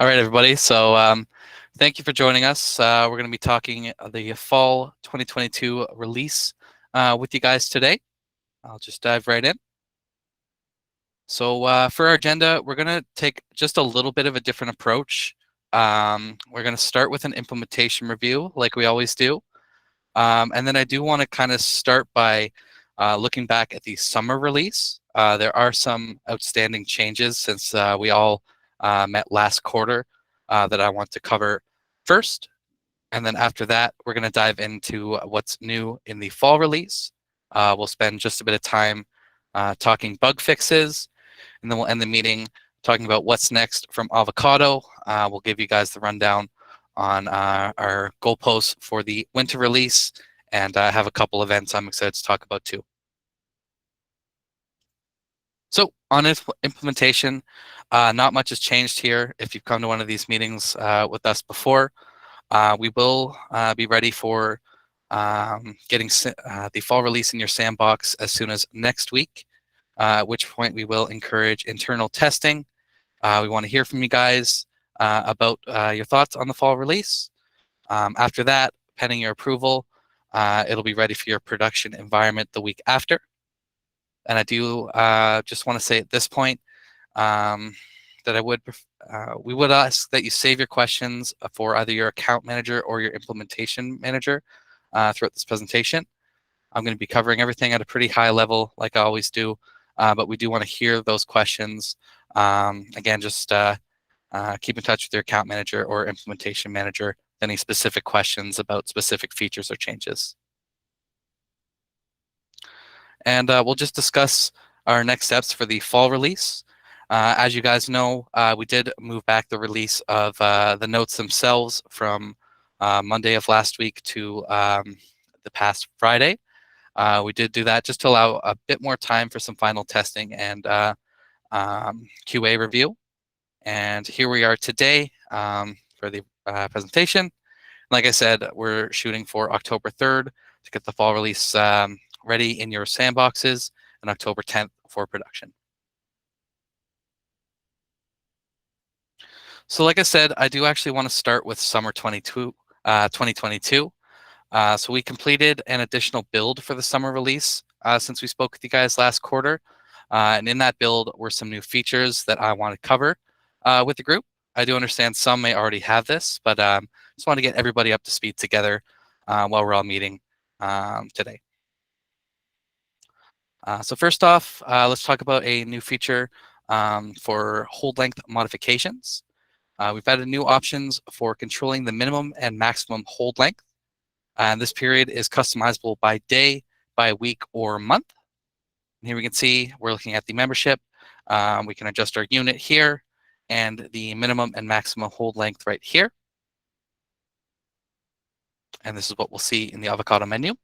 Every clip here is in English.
All right, everybody. So thank you for joining us. We're going to be talking the fall 2022 release with you guys today. I'll just dive right in. So for our agenda, we're going to take just a little bit of a different approach. We're going to start with an implementation review like we always do. And then I do want to kind of start by looking back at the summer release. There are some outstanding changes since we all met last quarter that I want to cover first. And then after that, we're going to dive into what's new in the fall release. We'll spend just a bit of time talking bug fixes, and then we'll end the meeting talking about what's next from Avocado. We'll give you guys the rundown on our goalposts for the winter release, and I have a couple events I'm excited to talk about too. So on implementation, not much has changed here. If you've come to one of these meetings with us before, we will be ready for getting the fall release in your sandbox as soon as next week, at which point we will encourage internal testing. We want to hear from you guys about your thoughts on the fall release. After that, pending your approval, it'll be ready for your production environment the week after. And I do just want to say at this point that we would ask that you save your questions for either your account manager or your implementation manager throughout this presentation. I'm going to be covering everything at a pretty high level, like I always do, but we do want to hear those questions. Again, just keep in touch with your account manager or implementation manager with any specific questions about specific features or changes. And we'll just discuss our next steps for the fall release. As you guys know, we did move back the release of the notes themselves from Monday of last week to the past Friday. We did do that just to allow a bit more time for some final testing and QA review. And here we are today for the presentation. Like I said, we're shooting for October 3rd to get the fall release ready in your sandboxes, and October 10th for production. So like I said, I do actually want to start with summer 2022. So we completed an additional build for the summer release since we spoke with you guys last quarter. And in that build were some new features that I want to cover with the group. I do understand some may already have this, but just want to get everybody up to speed together while we're all meeting today. So first off, let's talk about a new feature for hold length modifications. We've added new options for controlling the minimum and maximum hold length. And this period is customizable by day, by week, or month. And here we can see we're looking at the membership. We can adjust our unit here and the minimum and maximum hold length right here. And this is what we'll see in the Avocado menu.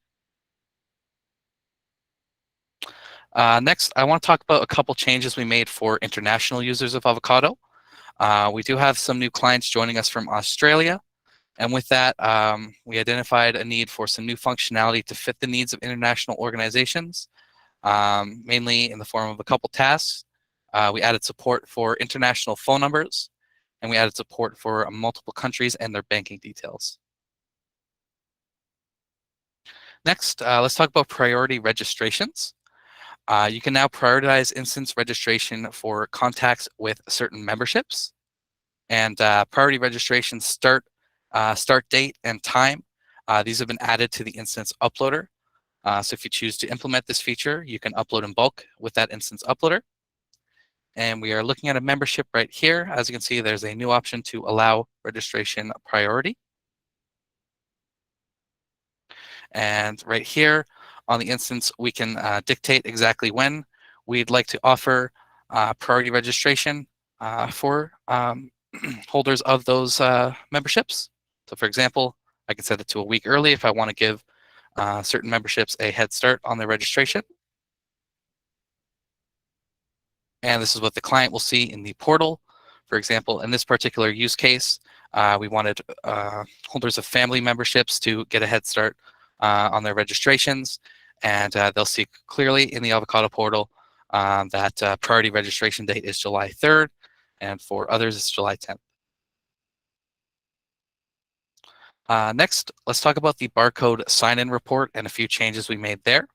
Next, I want to talk about a couple changes we made for international users of Avocado. We do have some new clients joining us from Australia. And with that, we identified a need for some new functionality to fit the needs of international organizations, mainly in the form of a couple tasks. We added support for international phone numbers, and we added support for multiple countries and their banking details. Next, let's talk about priority registrations. You can now prioritize instance registration for contacts with certain memberships. And priority registration start date and time. These have been added to the instance uploader. So if you choose to implement this feature, you can upload in bulk with that instance uploader. And we are looking at a membership right here. As you can see, there's a new option to allow registration priority. And right here on the instance, we can dictate exactly when we'd like to offer priority registration for holders of those memberships. So for example, I can set it to a week early if I want to give certain memberships a head start on their registration. And this is what the client will see in the portal. For example, in this particular use case, we wanted holders of family memberships to get a head start on their registrations. And they'll see clearly in the Avocado portal that priority registration date is July 3rd. And for others, it's July 10th. Next, let's talk about the barcode sign-in report and a few changes we made there.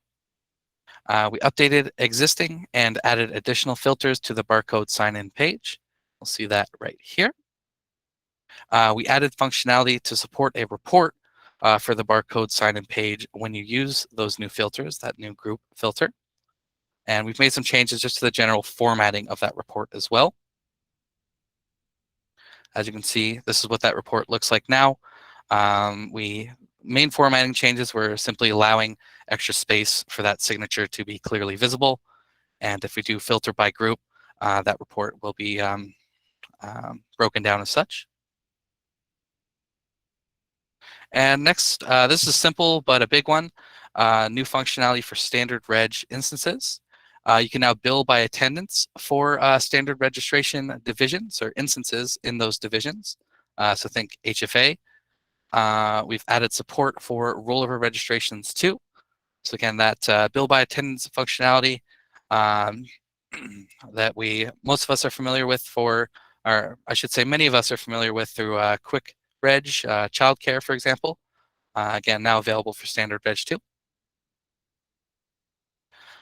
We updated existing and added additional filters to the barcode sign-in page. We'll see that right here. We added functionality to support a report for the barcode sign-in page when you use those new filters, that new group filter. And we've made some changes just to the general formatting of that report as well. As you can see, this is what that report looks like now. Main formatting changes were simply allowing extra space for that signature to be clearly visible. And if we do filter by group, that report will be broken down as such. And next, this is simple, but a big one, new functionality for standard reg instances. You can now bill by attendance for standard registration divisions or instances in those divisions. So think HFA. We've added support for rollover registrations too. So again, that bill by attendance functionality that most of us are familiar with or I should say many of us are familiar with through Quick Reg, childcare, for example. Again, now available for standard reg too.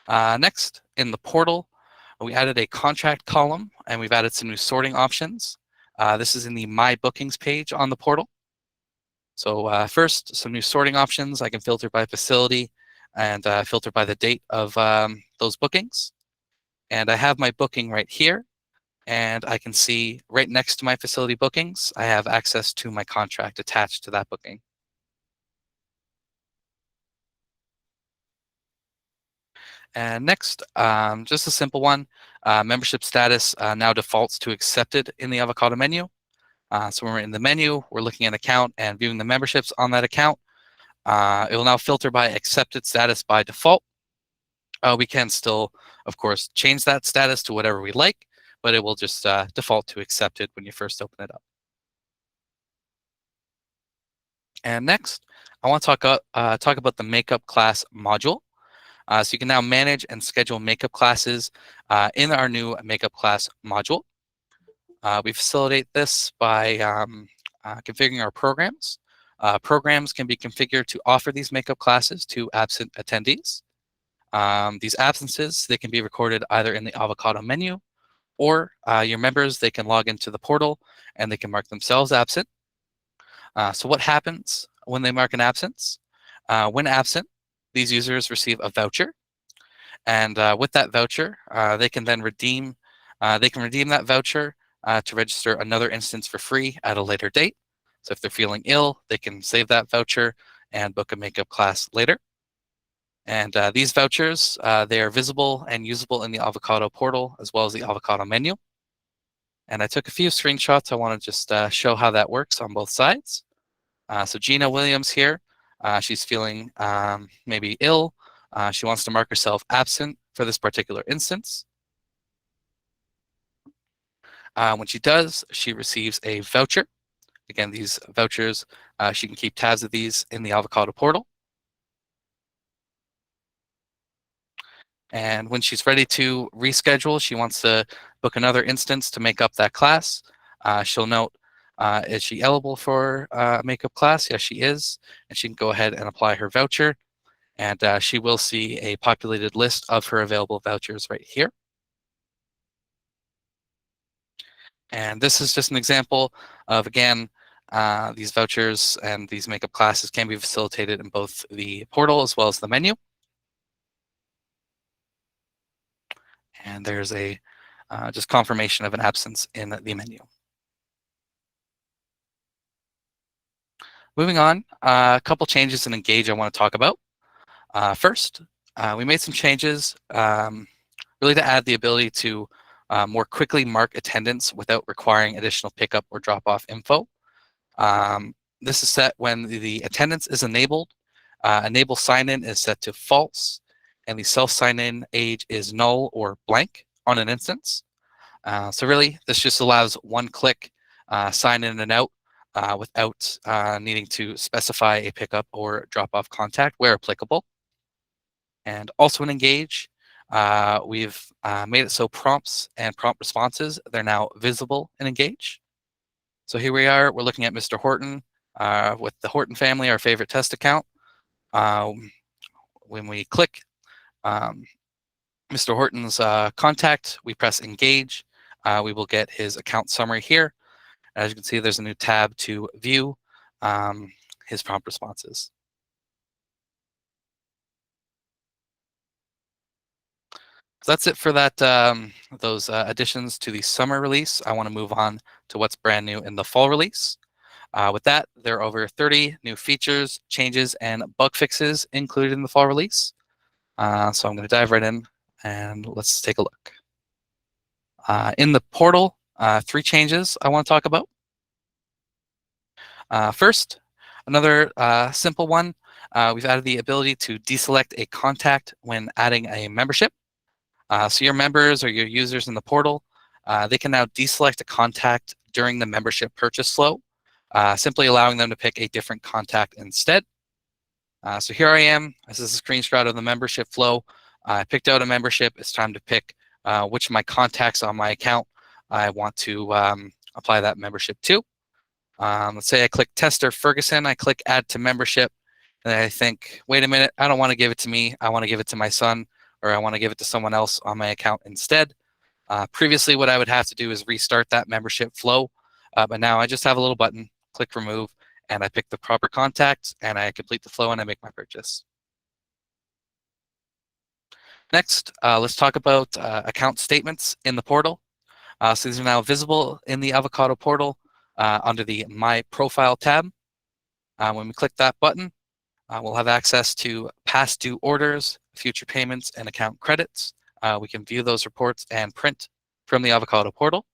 Next, in the portal, we added a contract column and we've added some new sorting options. This is in the My Bookings page on the portal. So first, some new sorting options. I can filter by facility and filter by the date of those bookings. And I have my booking right here. And I can see right next to my facility bookings, I have access to my contract attached to that booking. And next, just a simple one, membership status now defaults to accepted in the Avocado menu. So when we're in the menu, we're looking at account and viewing the memberships on that account. It will now filter by accepted status by default. We can still, of course, change that status to whatever we like, but it will just default to accepted when you first open it up. And next, I want to talk about the makeup class module. So you can now manage and schedule makeup classes in our new makeup class module. We facilitate this by configuring our programs. Programs can be configured to offer these makeup classes to absent attendees. These absences, they can be recorded either in the Avocado menu or your members, they can log into the portal and they can mark themselves absent. So what happens when they mark an absence? When absent, these users receive a voucher. And with that voucher, they can then redeem that voucher to register another instance for free at a later date. So if they're feeling ill, they can save that voucher and book a makeup class later. And these vouchers, they are visible and usable in the Avocado portal as well as the Avocado menu. And I took a few screenshots. I want to just show how that works on both sides. So Gina Williams here, she's feeling maybe ill. She wants to mark herself absent for this particular instance. When she does, she receives a voucher. Again, these vouchers, she can keep tabs of these in the Avocado portal. And when she's ready to reschedule, she wants to book another instance to make up that class. She'll note, is she eligible for a makeup class? Yes, she is. And she can go ahead and apply her voucher. And she will see a populated list of her available vouchers right here. And this is just an example of, again, these vouchers and these makeup classes can be facilitated in both the portal as well as the menu. And there's a just confirmation of an absence in the menu. Moving on, a couple changes in Engage I want to talk about. First, we made some changes really to add the ability to more quickly mark attendance without requiring additional pickup or drop-off info. This is set when the attendance is enabled. Enable sign-in is set to false, and the self-sign-in age is null or blank on an instance. So really, this just allows one-click sign in and out without needing to specify a pickup or drop-off contact where applicable. And also in Engage, we've made it so prompts and prompt responses, they're now visible in Engage. So here we are, we're looking at Mr. Horton. with the Horton family, our favorite test account. When we click Mr. Horton's contact, we press engage. We will get his account summary here. As you can see, there's a new tab to view his prompt responses. So that's it for that. Those additions to the summer release. I want to move on to what's brand new in the fall release. With that, there are over 30 new features, changes, and bug fixes included in the fall release. So I'm going to dive right in and let's take a look. In the portal, 3 changes I want to talk about. First, another simple one. We've added the ability to deselect a contact when adding a membership. So your members or your users in the portal, they can now deselect a contact during the membership purchase flow, simply allowing them to pick a different contact instead. So here I am. This is a screenshot of the membership flow. I picked out a membership. It's time to pick which of my contacts on my account I want to apply that membership to. Let's say I click Tester Ferguson. I click Add to Membership. And I think, wait a minute, I don't want to give it to me. I want to give it to my son, or I want to give it to someone else on my account instead. Previously, what I would have to do is restart that membership flow. But now I just have a little button, click Remove, and I pick the proper contact, and I complete the flow, and I make my purchase. Next, let's talk about account statements in the portal. So these are now visible in the Avocado portal under the My Profile tab. When we click that button, we'll have access to past due orders, future payments, and account credits. We can view those reports and print from the Avocado portal.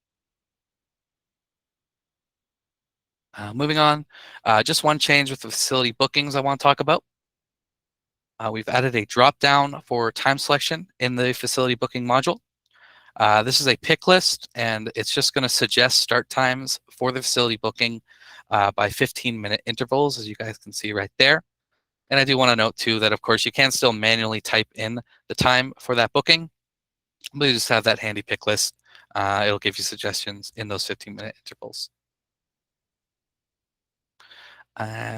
Moving on, just one change with the facility bookings I want to talk about. We've added a drop-down for time selection in the facility booking module. This is a pick list, and it's just going to suggest start times for the facility booking by 15-minute intervals, as you guys can see right there. And I do want to note, too, that, of course, you can still manually type in the time for that booking, but you just have that handy pick list. It'll give you suggestions in those 15-minute intervals.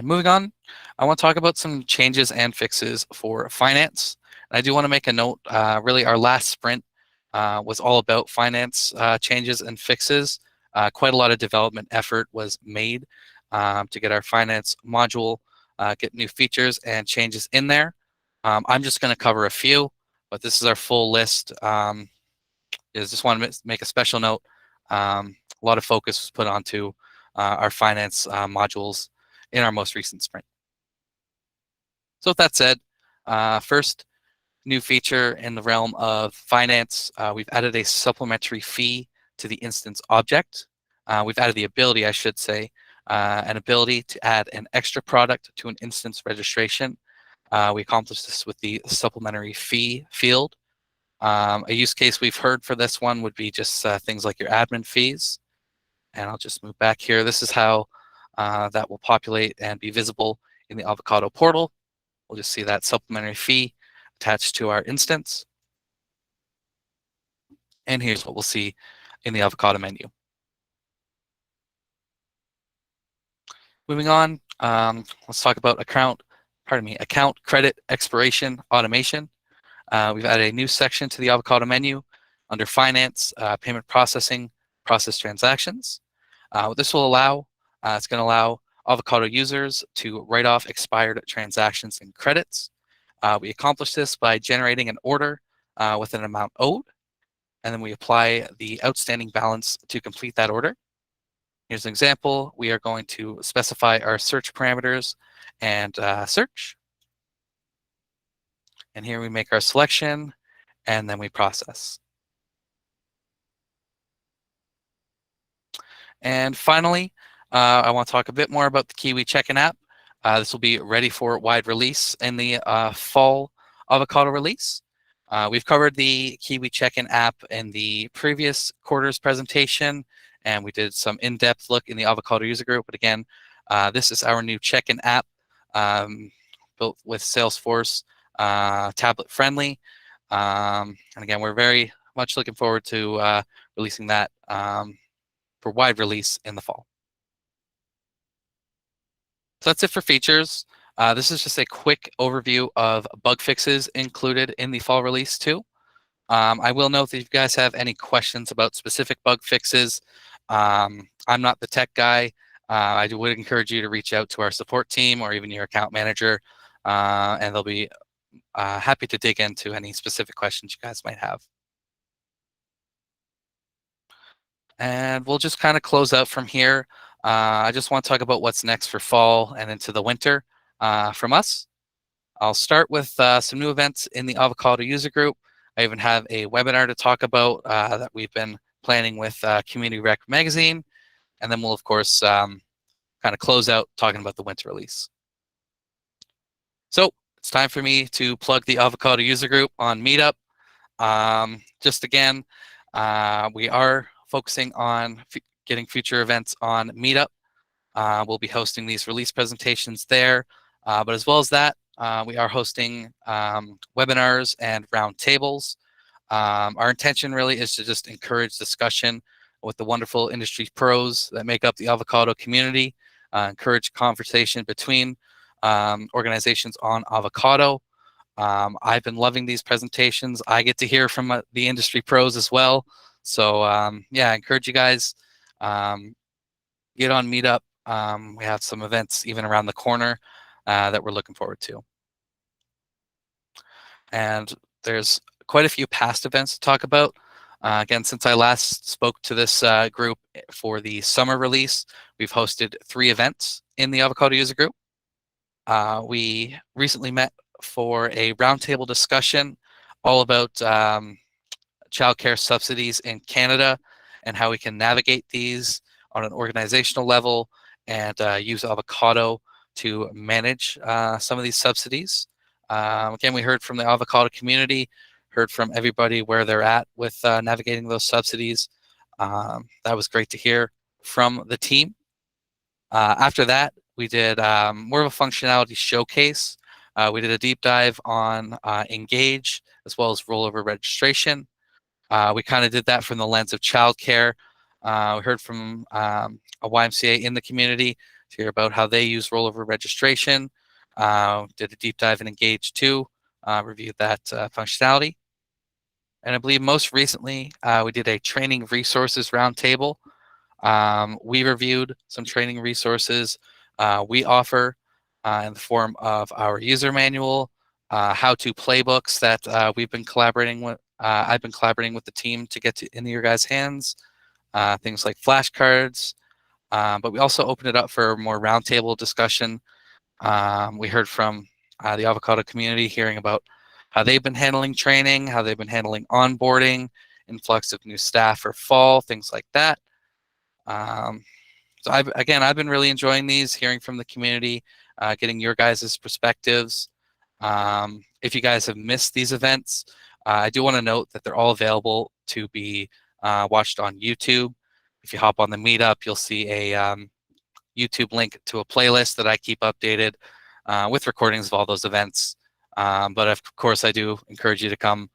Moving on, I want to talk about some changes and fixes for finance. And I do want to make a note, really our last sprint was all about finance changes and fixes. Quite a lot of development effort was made to get our finance module, get new features and changes in there. I'm just going to cover a few, but this is our full list. Just want to make a special note. A lot of focus was put onto our finance modules in our most recent sprint. So with that said, first new feature in the realm of finance, we've added a supplementary fee to the instance object. We've added the ability, I should say, an ability to add an extra product to an instance registration. We accomplished this with the supplementary fee field. A use case we've heard for this one would be just things like your admin fees. And I'll just move back here. This is how that will populate and be visible in the Avocado portal. We'll just see that supplementary fee attached to our instance. And here's what we'll see in the Avocado menu. Moving on, let's talk about account credit expiration automation. We've added a new section to the Avocado menu under Finance, Payment Processing, Process Transactions. What this will allow, it's going to allow Avocado users to write off expired transactions and credits. We accomplish this by generating an order with an amount owed, and then we apply the outstanding balance to complete that order. Here's an example. We are going to specify our search parameters and search. And here we make our selection, and then we process. And finally, I want to talk a bit more about the Kiwi Check-in app. This will be ready for wide release in the fall Avocado release. We've covered the Kiwi Check-in app in the previous quarter's presentation, and we did some in-depth look in the Avocado user group. But again, this is our new check-in app built with Salesforce, tablet friendly. And again, we're very much looking forward to releasing that for wide release in the fall. So that's it for features. This is just a quick overview of bug fixes included in the fall release 2. I will note that if you guys have any questions about specific bug fixes, I'm not the tech guy. I would encourage you to reach out to our support team or even your account manager, and they'll be happy to dig into any specific questions you guys might have. And we'll just kind of close out from here. I just want to talk about what's next for fall and into the winter from us. I'll start with some new events in the Avocado user group. I even have a webinar to talk about that we've been planning with Community Rec Magazine. And then we'll, of course, kind of close out talking about the winter release. So it's time for me to plug the Avocado user group on Meetup. Just again, we are focusing on getting future events on Meetup. We'll be hosting these release presentations there. But as well as that, we are hosting webinars and roundtables. Our intention really is to just encourage discussion with the wonderful industry pros that make up the Avocado community, encourage conversation between organizations on Avocado. I've been loving these presentations. I get to hear from the industry pros as well. So yeah, I encourage you guys, get on Meetup. We have some events even around the corner that we're looking forward to. And there's quite a few past events to talk about. Again, since I last spoke to this group for the summer release, we've hosted 3 events in the Avocado user group. We recently met for a roundtable discussion all about childcare subsidies in Canada and how we can navigate these on an organizational level and use Avocado to manage some of these subsidies. Again, we heard from the Avocado community, heard from everybody where they're at with navigating those subsidies. That was great to hear from the team. After that, we did more of a functionality showcase. We did a deep dive on Engage as well as rollover registration. We kind of did that from the lens of childcare. We heard from a YMCA in the community to hear about how they use rollover registration. Did a deep dive in Engage too, reviewed that functionality. And I believe most recently, we did a training resources roundtable. We reviewed some training resources we offer in the form of our user manual, how-to playbooks that we've been collaborating with. I've been collaborating with the team to get into your guys' hands, things like flashcards. But we also opened it up for more roundtable discussion. We heard from the Avocado community, hearing about how they've been handling training, how they've been handling onboarding, influx of new staff for fall, things like that. So I've been really enjoying these, hearing from the community, getting your guys' perspectives. If you guys have missed these events, I do want to note that they're all available to be watched on YouTube. If you hop on the Meetup, you'll see a YouTube link to a playlist that I keep updated with recordings of all those events. But of course, I do encourage you to come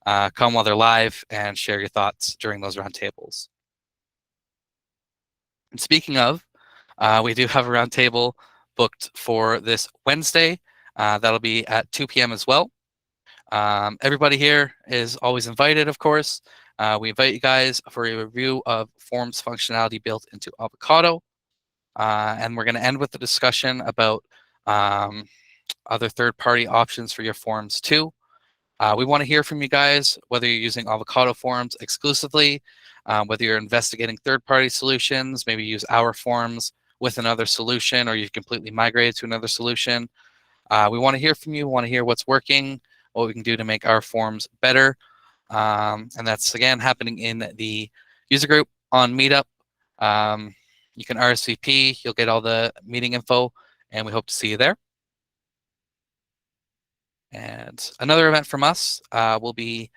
while they're live and share your thoughts during those roundtables. And speaking of, we do have a roundtable booked for this Wednesday. That'll be at 2 p.m. as well. Everybody here is always invited, of course. We invite you guys for a review of Forms functionality built into Avocado. And we're going to end with a discussion about other third-party options for your forms too. We want to hear from you guys, whether you're using Avocado forms exclusively, whether you're investigating third-party solutions, maybe use our forms with another solution, or you've completely migrated to another solution. We want to hear from you. We want to hear what's working, what we can do to make our forms better. And that's, again, happening in the user group on Meetup. You can RSVP. You'll get all the meeting info, and we hope to see you there. And another event from us will be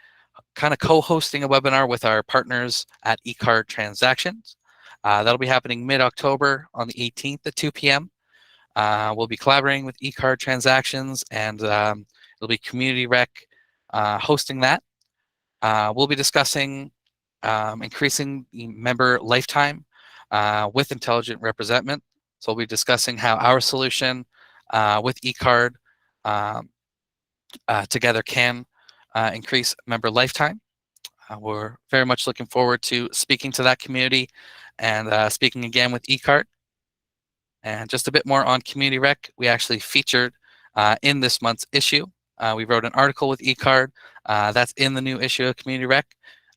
kind of co-hosting a webinar with our partners at eCard Transactions. That'll be happening mid-October on the 18th at 2 p.m. We'll be collaborating with eCard Transactions, and it'll be Community Rec hosting that. We'll be discussing increasing the member lifetime with intelligent representment. So we'll be discussing how our solution with eCard together can increase member lifetime. We're very much looking forward to speaking to that community and speaking again with eCard. And just a bit more on Community Rec, we actually featured in this month's issue. We wrote an article with eCard that's in the new issue of Community Rec.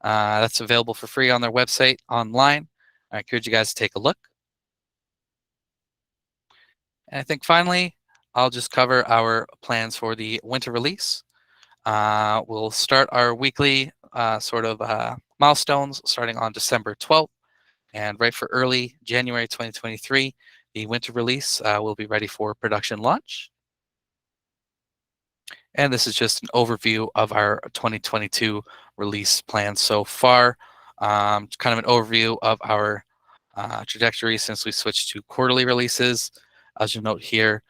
That's available for free on their website online. I encourage you guys to take a look. And I think finally, I'll just cover our plans for the winter release. We'll start our weekly milestones starting on December 12th. And right for early January 2023, the winter release will be ready for production launch. And this is just an overview of our 2022 release plan so far. Kind of an overview of our trajectory since we switched to quarterly releases. As you'll note here,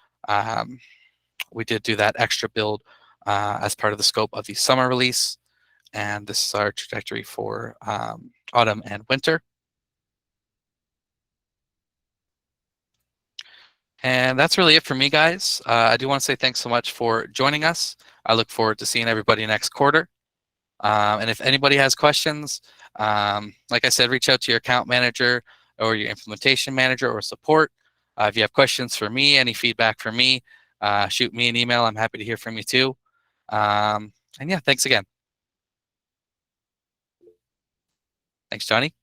we did do that extra build as part of the scope of the summer release. And this is our trajectory for autumn and winter. And that's really it for me, guys. I do want to say thanks so much for joining us. I look forward to seeing everybody next quarter. And if anybody has questions, like I said, reach out to your account manager or your implementation manager or support. If you have questions for me, any feedback for me, shoot me an email. I'm happy to hear from you too. And yeah, thanks again. Thanks, Johnny.